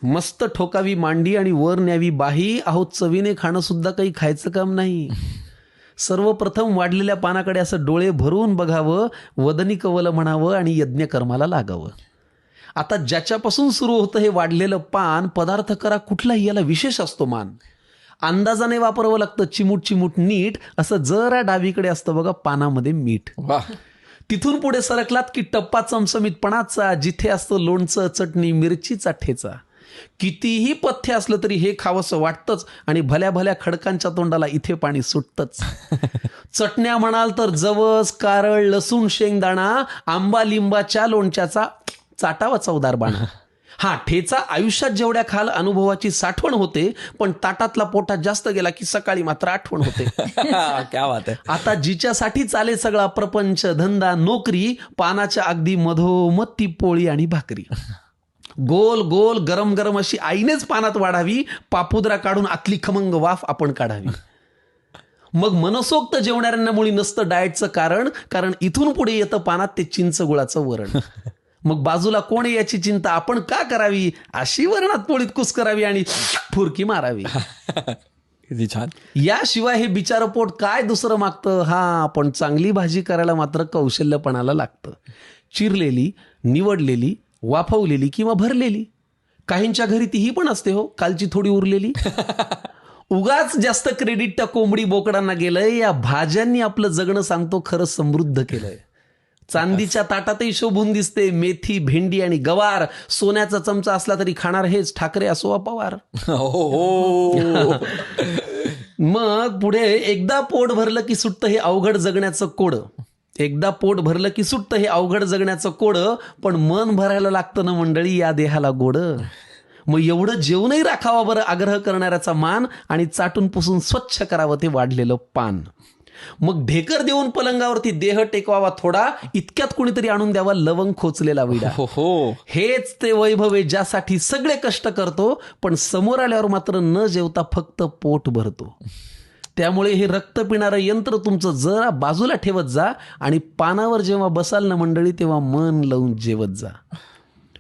मस्त ठोकावी मांडी आणि वर न्यावी बाही, अहो चवीने खाणं सुद्धा काही खायचं काम नाही. सर्वप्रथम वाढलेल्या पानाकडे असं डोळे भरून बघावं, वदनी कवलं म्हणावं आणि यज्ञकर्माला लागावं. आता ज्याच्यापासून सुरू होतं हे वाढलेलं पान, पदार्थ करा कुठलाही, याला विशेष असतो मान. अंदाजाने वापरावं लागतं, चिमूट चिमूट नीट. असं जरा डावीकडे असतं बघा पानामध्ये मीठ. तिथून पुढे सरकलात की टप्पा चमचमीतपणाचा, जिथे असतं लोणचं, चटणी, मिरचीचा ठेचा. कितीही पथ्य असलं तरी हे खावंसं वाटतंच आणि भल्या भल्या खडकांच्या तोंडाला इथे पाणी सुटतंच. चटण्या म्हणाल तर जवस, कारळ, लसूण, शेंगदाणा, आंबा लिंबाच्या लोणच्याचा चाटावा चवदार बाणा. हा ठेचा आयुष्यात जेवढ्या खाल अनुभवाची साठवण होते, पण ताटातला पोटात जास्त गेला की सकाळी मात्र आठवण होते. क्या बात आहे. आता जिच्यासाठी चाले सगळा प्रपंच, धंदा, नोकरी, पानाच्या अगदी मधोमध ती पोळी आणि भाकरी. गोल गोल गरम गरम अशी आईनेच पानात वाढावी, पापुद्रा काढून आतली खमंग वाफ आपण काढावी. मग मनसोक्त जेवणाऱ्यांना मुळी नसतं डाएटचं कारण इथून पुढे येतं पानात ते चिंच गुळाचं वरण. मग बाजूला कोण आहे याची चिंता आपण का करावी, अशी वरणात पोळीत कुस करावी आणि फुरकी मारावी. किती छान. याशिवाय हे बिचारं पोट काय दुसरं मागतं. हा पण चांगली भाजी करायला मात्र कौशल्यपणाला लागतं. चिरलेली, निवडलेली, वाफवलेली किंवा भरलेली. काहींच्या घरी तीही पण असते हो, कालची थोडी उरलेली. उगाच जास्त क्रेडिट त्या कोंबडी बोकडांना गेलंय. या भाज्यांनी आपलं जगणं सांगतो खरं समृद्ध केलंय. चांदीच्या ताटातही शोभून दिसते मेथी, भेंडी आणि गवार. सोन्याचा चमचा असला तरी खाणार हेच, ठाकरे असो वा पवार. मग पुढे एकदा पोट भरलं की सुटतं हे अवघड जगण्याचं कोडं. एकदा पोट भरलं की सुटतं हे अवघड जगण्याचं कोडं. पण मन भरायला लागतं ना मंडळी या देहाला गोडं. मग एवढं जेवणही राखावा बरं आग्रह करणाऱ्याचा मान, आणि चाटून पुसून स्वच्छ करावं ते वाढलेलं पान. मग ढेकर देऊन पलंगावरती देह टेकवावा थोडा, इतक्यात कुणीतरी आणून द्यावा लवंग खोचलेला विडा. हेच ते वैभव आहे ज्यासाठी सगळे कष्ट करतो, पण समोर आल्यावर मात्र न जेवता फक्त पोट भरतो. त्यामुळे हे रक्त पिणारं यंत्र तुमचं जरा बाजूला ठेवत जा आणि पानावर जेव्हा बसाल ना मंडळी तेव्हा मन लावून जेवत जा.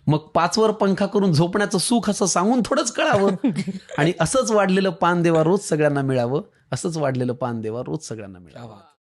मग 5 वर पंखा करून झोपण्याचं सुख असं सांगून थोडंच कळावं. आणि असंच वाढलेलं पान देवा रोज सगळ्यांना मिळावं. असंच वाढलेलं पान देवा रोज सगळ्यांना मिळावं.